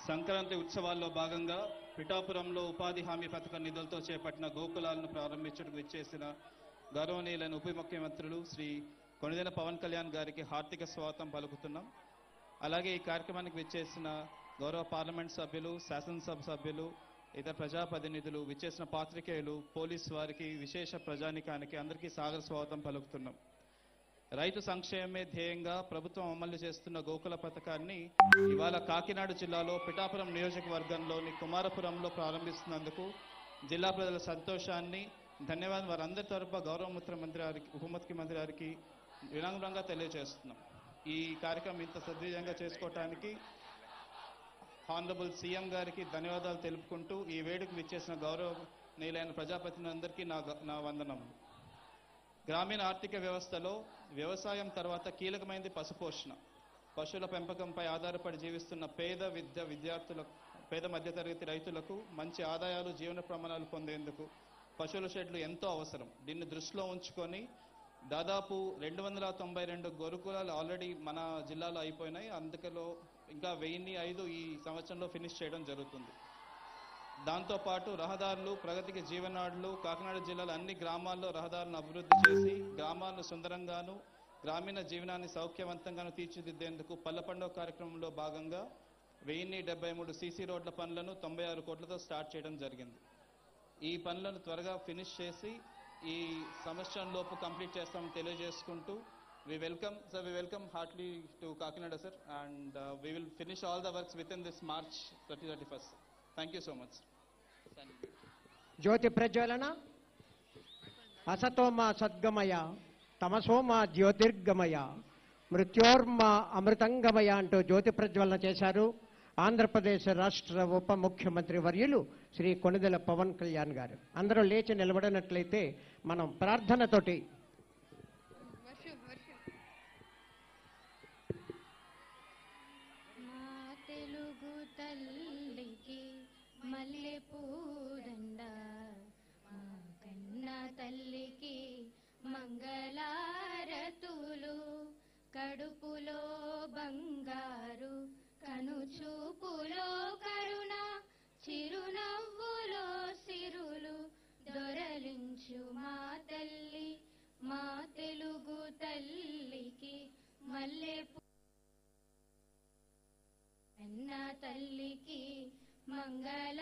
సంక్రాంతి ఉత్సవాల్లో భాగంగా పిఠాపురంలో ఉపాధి హామీ పథకం నిధులతో చేపట్టిన గోకులాలను ప్రారంభించడానికి విచ్చేసిన గౌరవనీయులైన ఉప ముఖ్యమంత్రులు శ్రీ కొణిదెల పవన్ కళ్యాణ్ గారికి హార్దిక స్వాగతం పలుకుతున్నాం. అలాగే ఈ కార్యక్రమానికి విచ్చేసిన గౌరవ పార్లమెంట్ సభ్యులు, శాసనసభ సభ్యులు, ఇతర ప్రజాప్రతినిధులు, విచ్చేసిన పాత్రికేయులు, పోలీసు వారికి, విశేష ప్రజానికానికి అందరికీ సాదర స్వాగతం పలుకుతున్నాం. రైతు సంక్షేమమే ధ్యేయంగా ప్రభుత్వం అమలు చేస్తున్న గోకుల పథకాన్ని ఇవాళ కాకినాడ జిల్లాలో పిఠాపురం నియోజకవర్గంలోని కుమారపురంలో ప్రారంభిస్తున్నందుకు జిల్లా ప్రజల సంతోషాన్ని, ధన్యవాదాలు వారందరి తరపున గౌరవ ముఖ్యమంత్రి గారికి, ఉప ముఖ్యమంత్రి గారికి వినమ్రంగా తెలియజేస్తున్నాం. ఈ కార్యక్రమం ఇంత సద్విజయంగా చేసుకోవటానికి హానరబుల్ సీఎం గారికి ధన్యవాదాలు తెలుపుకుంటూ ఈ వేడుక విచ్చేసిన గౌరవనీయులైన ప్రజాప్రతినిధులందరికీ నా వందనములు. గ్రామీణ ఆర్థిక వ్యవస్థలో వ్యవసాయం తర్వాత కీలకమైనది పశుపోషణ. పశువుల పెంపకంపై ఆధారపడి జీవిస్తున్న పేద మధ్యతరగతి రైతులకు మంచి ఆదాయాలు, జీవన ప్రమాణాలు పొందేందుకు పశువుల షెడ్లు ఎంతో అవసరం. దీన్ని దృష్టిలో ఉంచుకొని దాదాపు 292 గోకులాలు ఆల్రెడీ మన జిల్లాలో అయిపోయినాయి. అందుకలో ఇంకా 1005 ఈ సంవత్సరంలో ఫినిష్ చేయడం జరుగుతుంది. దాంతోపాటు రహదారులు, ప్రగతికి జీవనాడులు, కాకినాడ జిల్లాలో అన్ని గ్రామాల్లో రహదారులను అభివృద్ధి చేసి గ్రామాలను సుందరంగాను, గ్రామీణ జీవనాన్ని సౌఖ్యవంతంగాను తీర్చిదిద్దేందుకు పల్లె పండుగ కార్యక్రమంలో భాగంగా 1073 సీసీ రోడ్ల పనులను 96 కోట్లతో స్టార్ట్ చేయడం జరిగింది. ఈ పనులను త్వరగా ఫినిష్ చేసి ఈ సంవత్సరంలోపు కంప్లీట్ చేస్తామని తెలియజేసుకుంటూ we welcome heartily to Kakinada sir, and we will finish all the works within this March 31st. Thank you so much. జ్యోతి ప్రజ్వలన అసతోమ సద్గమయ తమసోమ జ్యోతిర్గమయ మృత్యోర్మ అమృతంగమయ అంటూ జ్యోతి ప్రజ్వలన చేశారు ఆంధ్రప్రదేశ్ రాష్ట్ర ఉప ముఖ్యమంత్రి వర్యులు శ్రీ కొణిదెల పవన్ కళ్యాణ్ గారు. అందరూ లేచి నిలబడినట్లయితే మనం ప్రార్థనతోటి మల్లెపూదండ మా కన్న తల్లికి మంగళారతులు, కడుపులో బంగారు, కనుచూపులో కరుణ, చిరునవ్వులో సిరులు దొరలించు మా తల్లి, మా తెలుగు తల్లికి మల్లెపూ కన్న తల్లికి మంగళ